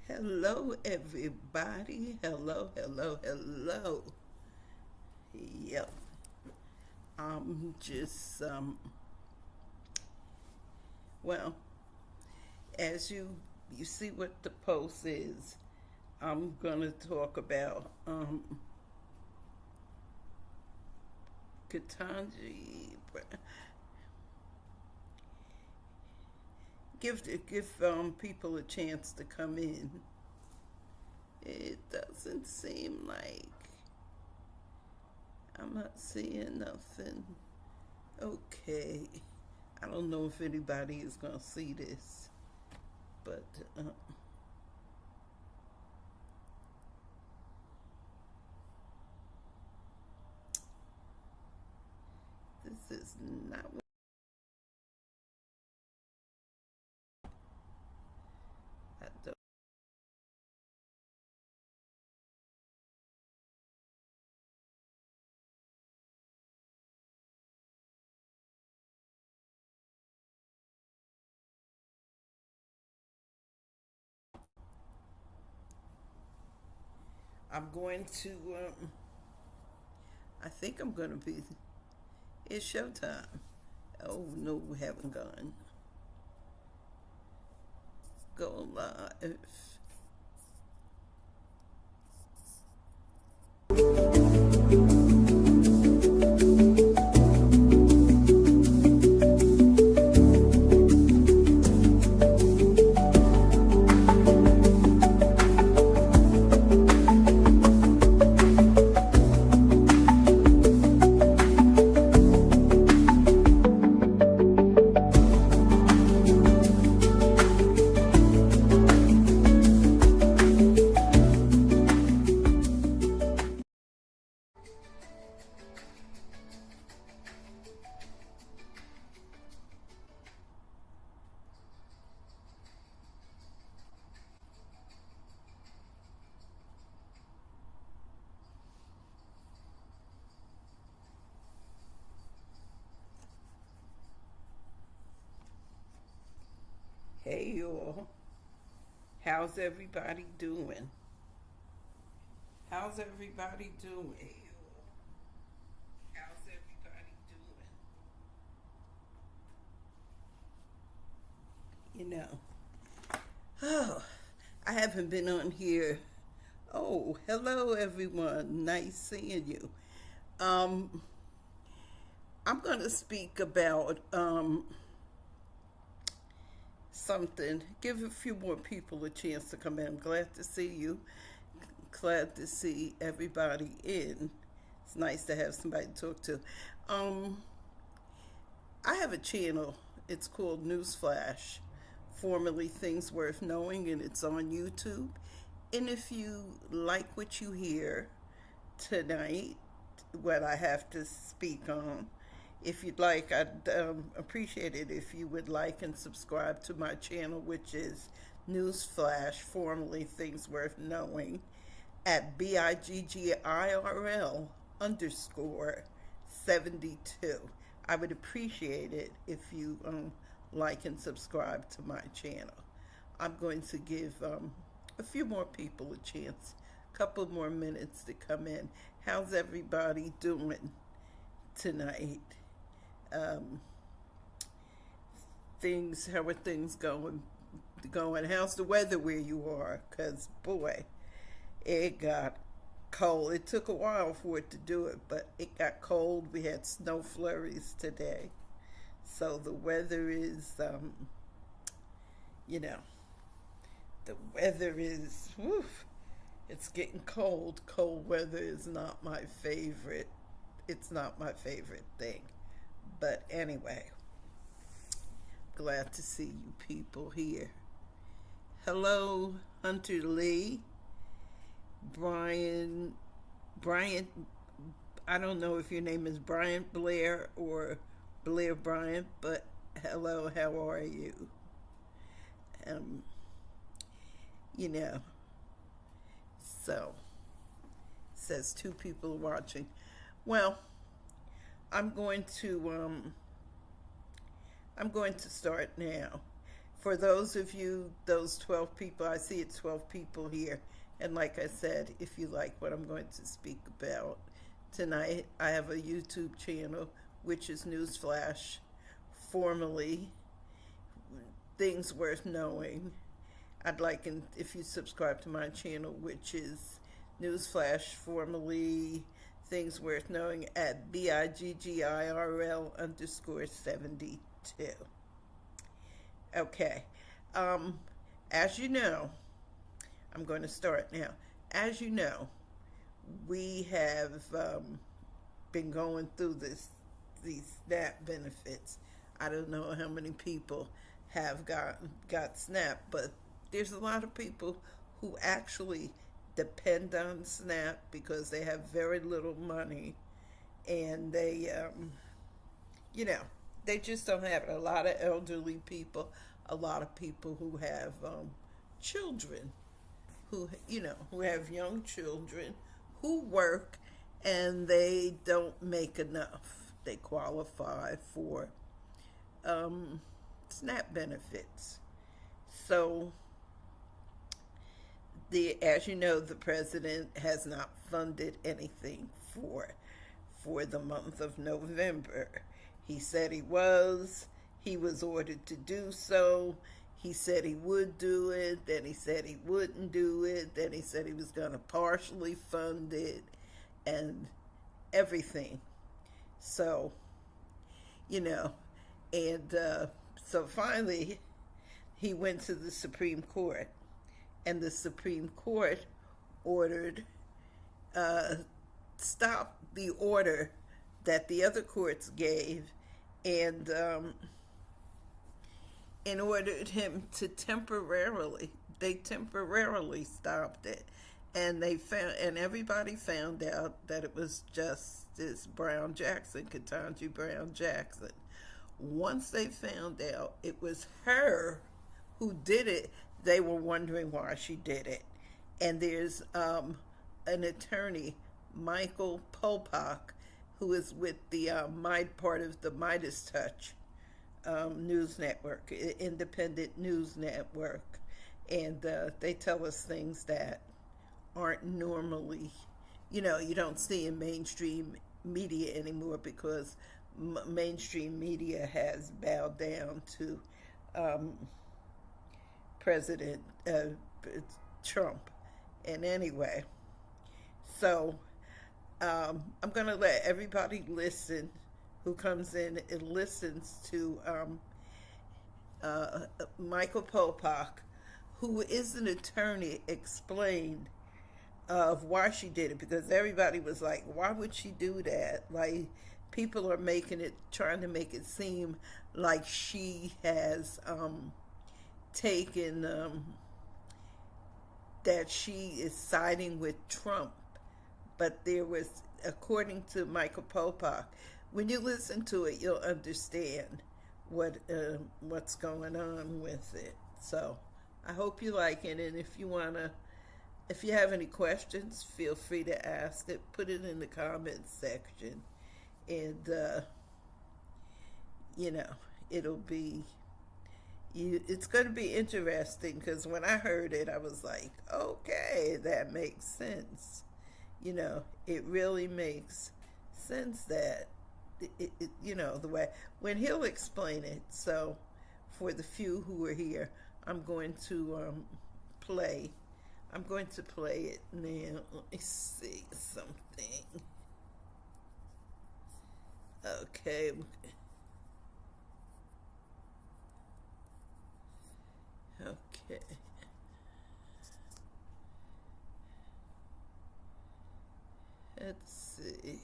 Hello, everybody. Hello, hello, hello. Yep. I'm just, well, as you see what the post is, I'm gonna talk about Ketanji. Give people a chance to come in. It doesn't seem like I'm not seeing nothing. Okay. I don't know if anybody is going to see this, but this is not what I don't. I'm going to, I think I'm going to be, it's showtime. Oh, no, we haven't gone. Go live. Hey, y'all. How's everybody doing? How's everybody doing? Hey, y'all. How's everybody doing? Oh, I haven't been on here. Oh, hello, everyone. Nice seeing you. Um, I'm going to speak about something. Give a few more people a chance to come in. I'm glad to see you. Glad to see everybody in. It's nice to have somebody to talk to. Um, I have a channel. It's called Newsflash, formerly Things Worth Knowing, and it's on YouTube. And if you like what you hear tonight, what I have to speak on, if you'd like, I'd appreciate it if you would like and subscribe to my channel, which is Newsflash, formerly Things Worth Knowing, at BIGGIRL underscore 72. I would appreciate it if you like and subscribe to my channel. I'm going to give a few more people a chance, a couple more minutes to come in. How's everybody doing tonight? Um, how are things going? How's the weather where you are? Because, boy, it got cold. It took a while for it to do it, but it got cold. We had snow flurries today. So the weather is, you know, the weather is, woof, it's getting cold. Cold weather is not my favorite. It's not my favorite thing. But anyway, glad to see you people here. Hello, Hunter Lee, Brian, I don't know if your name is Brian Blair or Blair Brian, but hello, how are you? Um, you know, so says two people watching. Well, I'm going to I'm going to start now. For those of you, those 12 people, I see it's 12 people here. And like I said, if you like what I'm going to speak about tonight, I have a YouTube channel, which is Newsflash, formerly Things Worth Knowing. I'd like, if you subscribe to my channel, which is Newsflash, formerly Things Worth Knowing, at BIGGIRL_72. Okay. As you know, I'm going to start now. As you know, we have been going through these SNAP benefits. I don't know how many people have got SNAP, but there's a lot of people who actually depend on SNAP because they have very little money, and they, they just don't have it. A lot of elderly people, a lot of people who have children, who have young children, who work, and they don't make enough. They qualify for SNAP benefits. So, as you know, the president has not funded anything for the month of November. He said he was ordered to do so. He said he would do it, then he said he wouldn't do it, then he said he was going to partially fund it, and everything. So, so finally he went to the Supreme Court, and the Supreme Court ordered, stopped the order that the other courts gave, and ordered him to temporarily stopped it. And everybody found out that it was Justice Brown Jackson, Ketanji Brown Jackson. Once they found out it was her who did it, they were wondering why she did it. And there's an attorney, Michael Popak, who is with the part of the MeidasTouch news network, independent news network, and they tell us things that aren't normally, you don't see in mainstream media anymore, because mainstream media has bowed down to President Trump. And anyway, so I'm going to let everybody listen who comes in and listens to Michael Popak, who is an attorney, explain of why she did it, because everybody was like, why would she do that? Like, people are trying to make it seem like she has taken, that she is siding with Trump. But there was, according to Michael Popak, when you listen to it, you'll understand what's going on with it. So I hope you like it, and if you have any questions, feel free to ask it. Put it in the comments section, and it's going to be interesting, because when I heard it, I was like, okay, that makes sense. It really makes sense that the way when he'll explain it. So for the few who are here, I'm going to play it now. Let me see something. Okay. Okay. Let's see.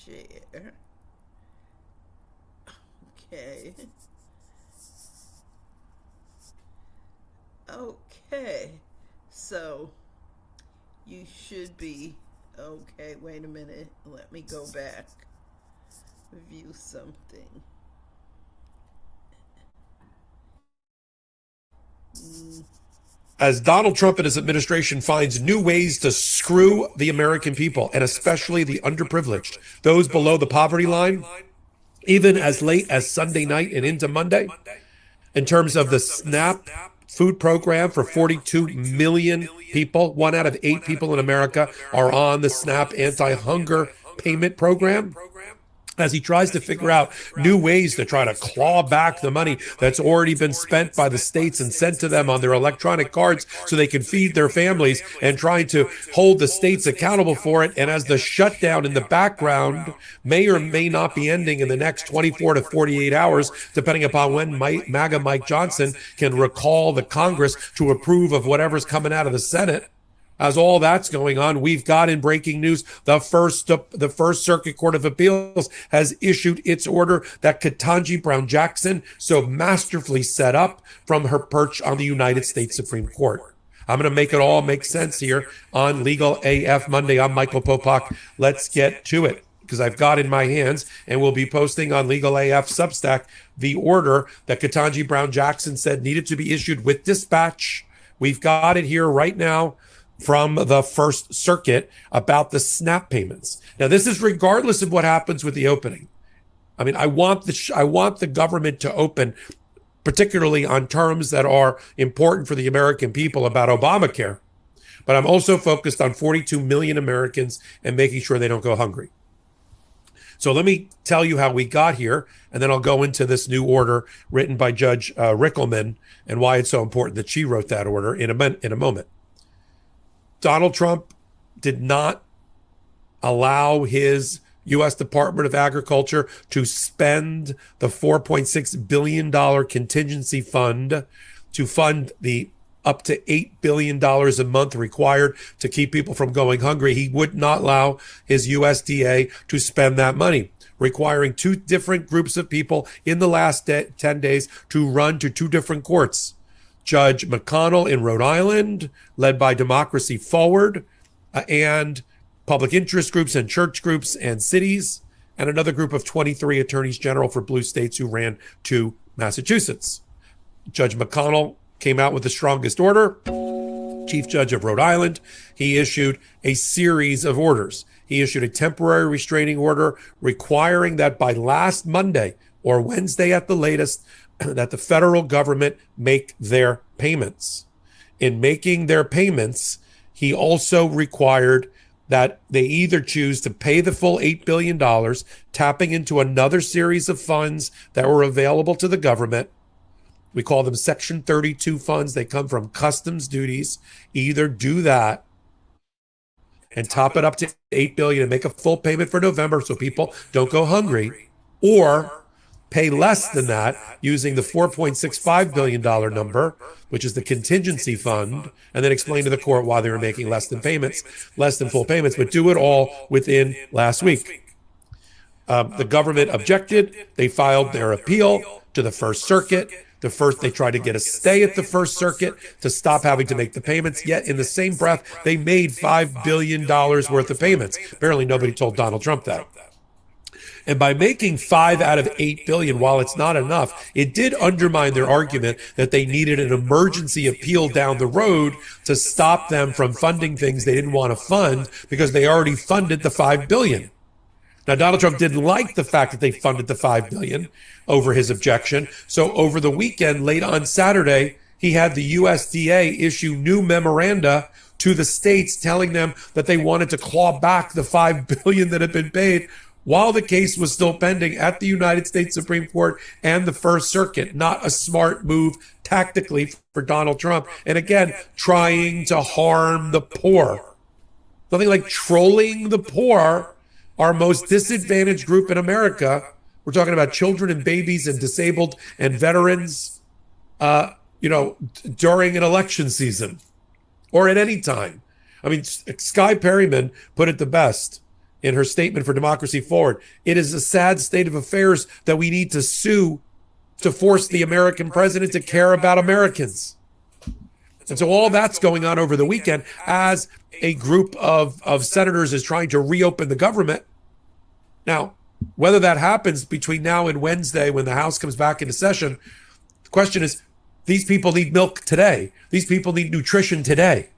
Share. Okay. Okay. So you should be okay. Wait a minute. Let me go back. View something. As Donald Trump and his administration finds new ways to screw the American people, and especially the underprivileged, those below the poverty line, even as late as Sunday night and into Monday, in terms of the SNAP food program for 42 million people. 1 out of 8 people in America are on the SNAP anti-hunger payment program, as he tries to figure out new ways to try to claw back the money that's already been spent by the states and sent to them on their electronic cards so they can feed their families, and trying to hold the states accountable for it. And as the shutdown in the background may or may not be ending in the next 24 to 48 hours, depending upon when MAGA Mike Johnson can recall the Congress to approve of whatever's coming out of the Senate. As all that's going on, we've got in breaking news, the First Circuit Court of Appeals has issued its order that Ketanji Brown Jackson so masterfully set up from her perch on the United States Supreme Court. I'm going to make it all make sense here on Legal AF Monday. I'm Michael Popak. Let's get to it, because I've got in my hands, and we'll be posting on Legal AF Substack, the order that Ketanji Brown Jackson said needed to be issued with dispatch. We've got it here right now from the First Circuit about the SNAP payments. Now, this is regardless of what happens with the opening. I mean, I want the government to open, particularly on terms that are important for the American people about Obamacare. But I'm also focused on 42 million Americans and making sure they don't go hungry. So let me tell you how we got here, and then I'll go into this new order written by Judge Rickleman and why it's so important that she wrote that order in a moment. Donald Trump did not allow his U.S. Department of Agriculture to spend the $4.6 billion contingency fund to fund the up to $8 billion a month required to keep people from going hungry. He would not allow his USDA to spend that money, requiring 2 different groups of people in the last 10 days to run to 2 different courts. Judge McConnell in Rhode Island, led by Democracy Forward, and public interest groups and church groups and cities, and another group of 23 attorneys general for blue states who ran to Massachusetts. Judge McConnell came out with the strongest order. Chief Judge of Rhode Island, he issued a series of orders. He issued a temporary restraining order requiring that by last Monday or Wednesday at the latest, that the federal government make their payments. In making their payments, he also required that they either choose to pay the full $8 billion, tapping into another series of funds that were available to the government. We call them Section 32 funds. They come from customs duties. Either do that and top it up to $8 billion and make a full payment for November so people don't go hungry, or pay less than that using the $4.65 billion number, which is the contingency fund, and then explain to the court why they were making less than full payments, but do it all within last week. The government objected. They filed their appeal to the First Circuit. They tried to get a stay at the First Circuit to stop having to make the payments. Yet in the same breath, they made $5 billion worth of payments. Apparently nobody told Donald Trump that. And by making 5 out of 8 billion, while it's not enough, it did undermine their argument that they needed an emergency appeal down the road to stop them from funding things they didn't want to fund because they already funded the 5 billion. Now, Donald Trump didn't like the fact that they funded the 5 billion over his objection. So over the weekend, late on Saturday, he had the USDA issue new memoranda to the states telling them that they wanted to claw back the 5 billion that had been paid while the case was still pending at the United States Supreme Court and the First Circuit. Not a smart move tactically for Donald Trump. And again, trying to harm the poor. Nothing like trolling the poor, our most disadvantaged group in America. We're talking about children and babies and disabled and veterans, during an election season or at any time. I mean, Sky Perryman put it the best in her statement for Democracy Forward. It is a sad state of affairs that we need to sue to force the American president to care about Americans. And so all that's going on over the weekend as a group of senators is trying to reopen the government. Now, whether that happens between now and Wednesday when the House comes back into session, the question is, these people need milk today. These people need nutrition today.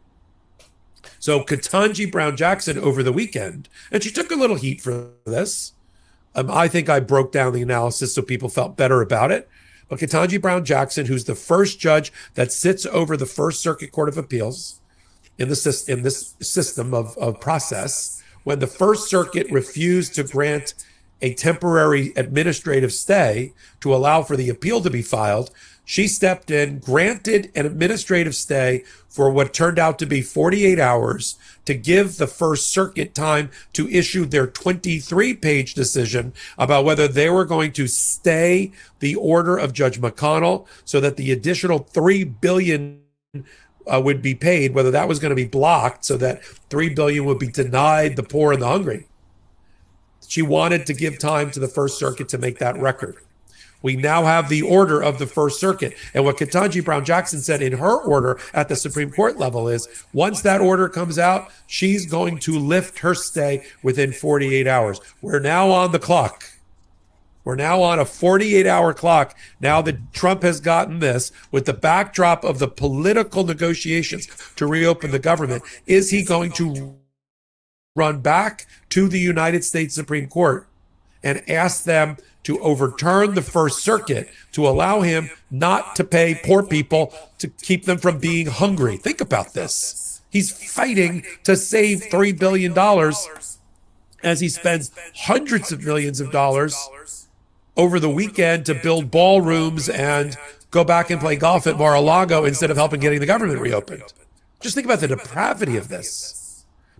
So Ketanji Brown Jackson over the weekend, and she took a little heat for this. I think I broke down the analysis so people felt better about it. But Ketanji Brown Jackson, who's the first judge that sits over the First Circuit Court of Appeals in this system of process, when the First Circuit refused to grant a temporary administrative stay to allow for the appeal to be filed, she stepped in, granted an administrative stay for what turned out to be 48 hours to give the First Circuit time to issue their 23-page decision about whether they were going to stay the order of Judge McConnell so that the additional $3 billion would be paid, whether that was going to be blocked so that $3 billion would be denied the poor and the hungry. She wanted to give time to the First Circuit to make that record. We now have the order of the First Circuit. And what Ketanji Brown Jackson said in her order at the Supreme Court level is, once that order comes out, she's going to lift her stay within 48 hours. We're now on the clock. We're now on a 48-hour clock now that Trump has gotten this with the backdrop of the political negotiations to reopen the government. Is he going to run back to the United States Supreme Court and ask them to overturn the First Circuit to allow him not to pay poor people to keep them from being hungry? Think about this. He's fighting to save $3 billion as he spends hundreds of millions of dollars over the weekend to build ballrooms and go back and play golf at Mar-a-Lago instead of helping getting the government reopened. Just think about the depravity of this.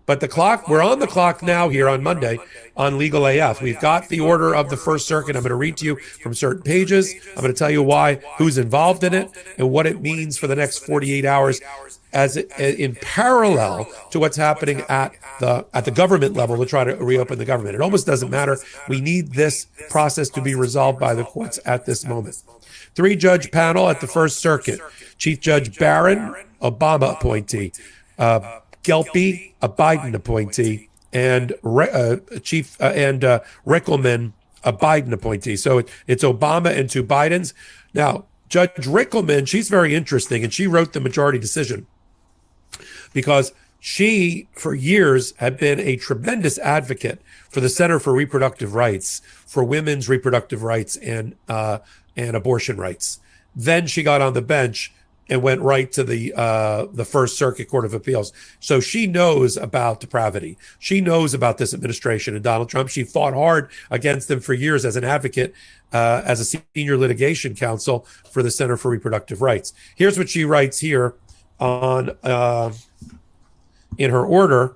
But we're on the clock now here on Monday on Legal AF. We've got the order of the First Circuit. I'm going to read to you from certain pages. I'm going to tell you who's involved in it, and what it means for the next 48 hours in parallel to what's happening at the government level to try to reopen the government. It almost doesn't matter. We need this process to be resolved by the courts at this moment. 3-judge panel at the First Circuit. Chief Judge Barron, Obama appointee. Gelpi, a Biden appointee, and Rickleman, a Biden appointee. So it's Obama and 2 Bidens. Now, Judge Rickleman, she's very interesting, and she wrote the majority decision because she, for years, had been a tremendous advocate for the Center for Reproductive Rights, for women's reproductive rights and abortion rights. Then she got on the bench and went right to the First Circuit Court of Appeals. So she knows about depravity. She knows about this administration and Donald Trump. She fought hard against them for years as an advocate, as a senior litigation counsel for the Center for Reproductive Rights. Here's what she writes here on in her order.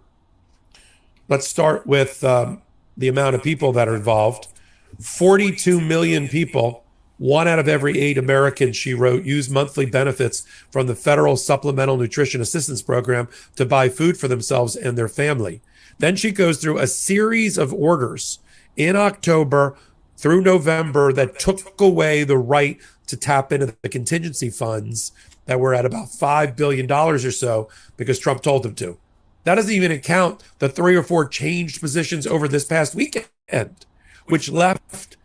Let's start with the amount of people that are involved. 42 million people. 1 out of every 8 Americans, she wrote, use monthly benefits from the Federal Supplemental Nutrition Assistance Program to buy food for themselves and their family. Then she goes through a series of orders in October through November that took away the right to tap into the contingency funds that were at about $5 billion or so because Trump told them to. That doesn't even account the 3 or 4 changed positions over this past weekend, which left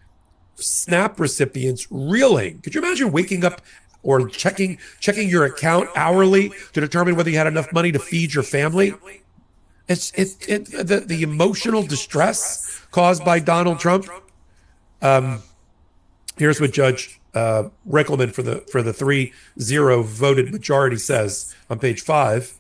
SNAP recipients reeling. Could you imagine waking up or checking your account hourly to determine whether you had enough money to feed your family? The emotional distress caused by Donald Trump. Here's what Judge Rickleman for the 3-0 voted majority says on page 5.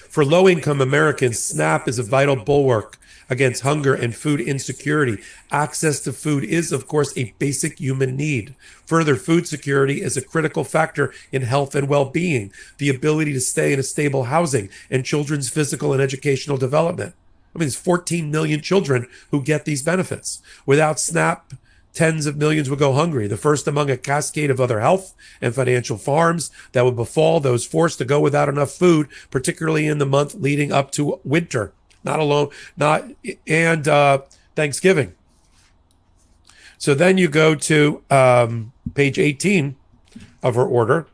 For low-income Americans, SNAP is a vital bulwark against hunger and food insecurity. Access to food is, of course, a basic human need. Further, food security is a critical factor in health and well-being, the ability to stay in a stable housing, and children's physical and educational development. I mean, there's 14 million children who get these benefits. Without SNAP, tens of millions would go hungry, the first among a cascade of other health and financial harms that would befall those forced to go without enough food, particularly in the month leading up to winter. Thanksgiving. So then you go to page 18 of her order.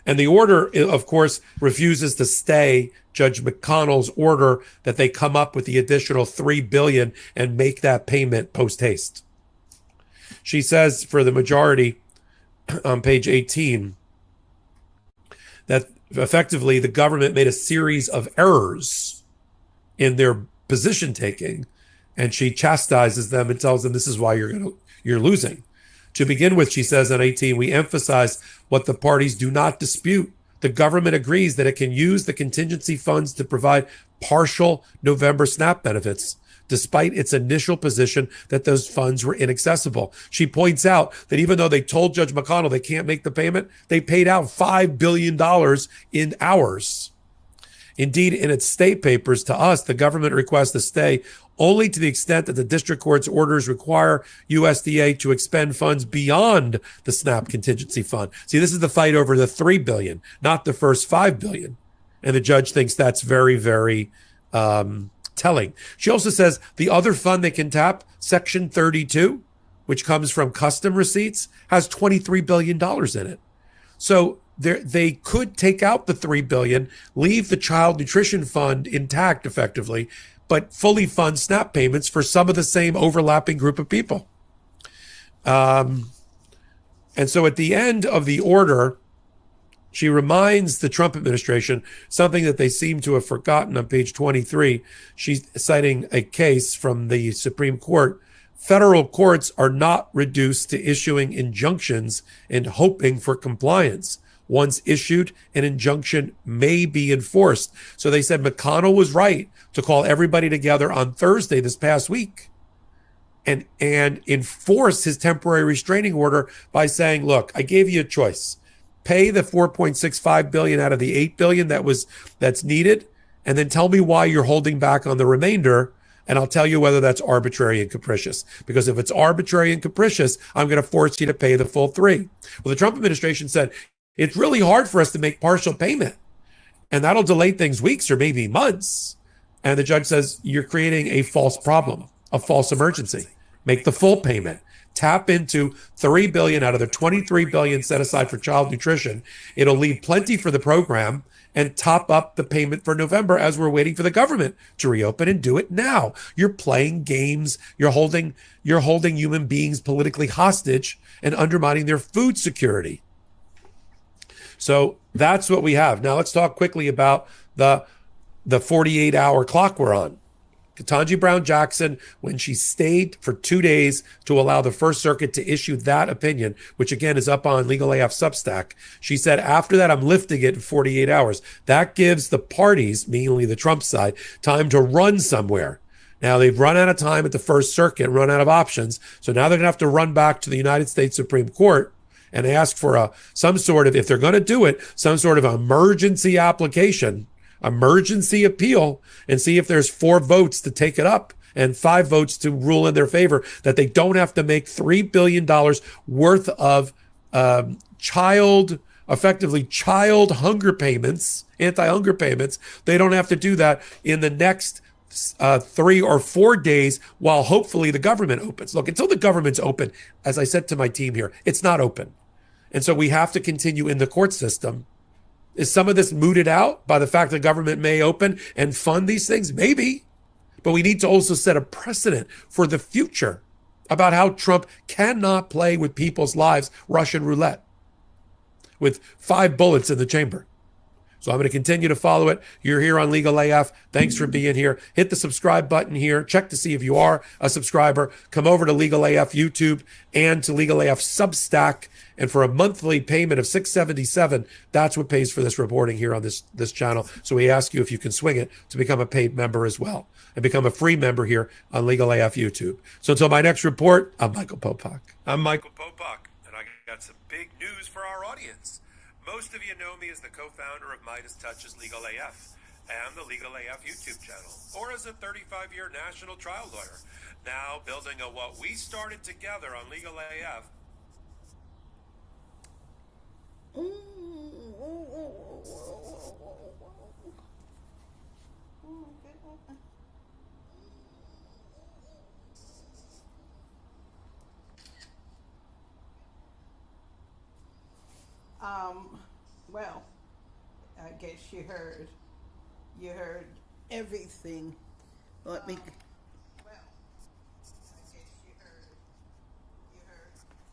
And the order, of course, refuses to stay Judge McConnell's order that they come up with the additional $3 billion and make that payment post haste. She says for the majority on page 18 that effectively the government made a series of errors in their position taking, and she chastises them and tells them this is why you're losing. To begin with, she says on 18, we emphasize what the parties do not dispute. The government agrees that it can use the contingency funds to provide partial November SNAP benefits, despite its initial position that those funds were inaccessible. She points out that even though they told Judge McConnell they can't make the payment, they paid out $5 billion in hours. Indeed, in its state papers to us, the government requests a stay only to the extent that the district court's orders require USDA to expend funds beyond the SNAP contingency fund. See, this is the fight over the $3 billion, not the first $5 billion. And the judge thinks that's very, very telling. She also says the other fund they can tap, Section 32, which comes from custom receipts, has $23 billion in it. So they could take out the $3 billion, leave the child nutrition fund intact effectively, but fully fund SNAP payments for some of the same overlapping group of people. And so at the end of the order, she reminds the Trump administration something that they seem to have forgotten on page 23. She's citing a case from the Supreme Court. Federal courts are not reduced to issuing injunctions and hoping for compliance. Once issued, an injunction may be enforced. So they said McConnell was right to call everybody together on Thursday this past week and enforce his temporary restraining order by saying, look, I gave you a choice. Pay the $4.65 billion out of the $8 billion that's needed, and then tell me why you're holding back on the remainder, and I'll tell you whether that's arbitrary and capricious. Because if it's arbitrary and capricious, I'm going to force you to pay the full $3 billion. Well, the Trump administration said, it's really hard for us to make partial payment, and that'll delay things weeks or maybe months. And the judge says, you're creating a false problem, a false emergency. Make the full payment. Tap into $3 billion out of the $23 billion set aside for child nutrition. It'll leave plenty for the program and top up the payment for November as we're waiting for the government to reopen, and do it now. You're playing games. You're holding human beings politically hostage and undermining their food security. So that's what we have. Now let's talk quickly about the 48-hour clock we're on. Ketanji Brown Jackson, when she stayed for 2 days to allow the First Circuit to issue that opinion, which again is up on Legal AF Substack, she said, after that, I'm lifting it in 48 hours. That gives the parties, mainly the Trump side, time to run somewhere. Now they've run out of time at the First Circuit, run out of options. So now they're going to have to run back to the United States Supreme Court and ask for some sort of, if they're going to do it, some sort of emergency application, emergency appeal, and see if there's 4 votes to take it up and 5 votes to rule in their favor, that they don't have to make $3 billion worth of effectively child hunger payments, anti-hunger payments. They don't have to do that in the next 3 or 4 days while hopefully the government opens. Look, until the government's open, as I said to my team here, it's not open. And so we have to continue in the court system. Is some of this mooted out by the fact that government may open and fund these things? Maybe. But we need to also set a precedent for the future about how Trump cannot play with people's lives Russian roulette with 5 bullets in the chamber. So I'm going to continue to follow it. You're here on Legal AF. Thanks for being here. Hit the subscribe button here. Check to see if you are a subscriber. Come over to Legal AF YouTube and to Legal AF Substack. And for a monthly payment of $677, that's what pays for this reporting here on this channel. So we ask you if you can swing it to become a paid member as well and become a free member here on Legal AF YouTube. So until my next report, I'm Michael Popak. I'm Michael Popak, and I got some big news for our audience. Most of you know me as the co-founder of Midas Touch's Legal AF and the Legal AF YouTube channel, or as a 35-year national trial lawyer, now building a what we started together on Legal AF. Well, I guess you heard everything. Let me. Well, I guess you heard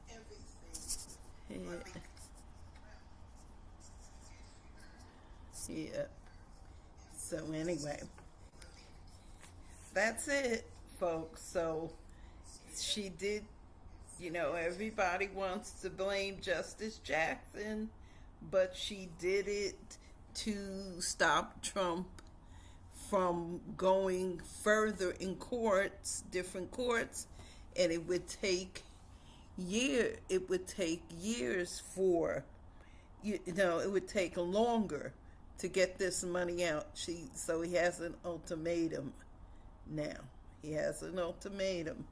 everything. Yeah. So anyway, that's it, folks. So she did You know, everybody wants to blame Justice Jackson, but she did it to stop Trump from going further in courts, different courts, and it would take years for, it would take longer to get this money out. So he has an ultimatum now. He has an ultimatum,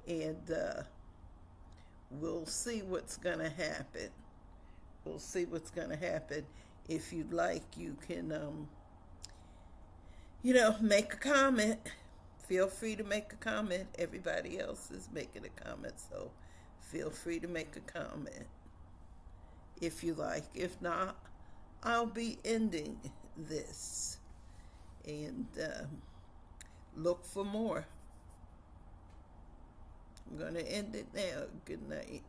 and we'll see what's going to happen. We'll see what's going to happen. If you'd like, you can, make a comment. Feel free to make a comment. Everybody else is making a comment, so feel free to make a comment if you like. If not, I'll be ending this, and look for more. I'm going to end it now. Good night.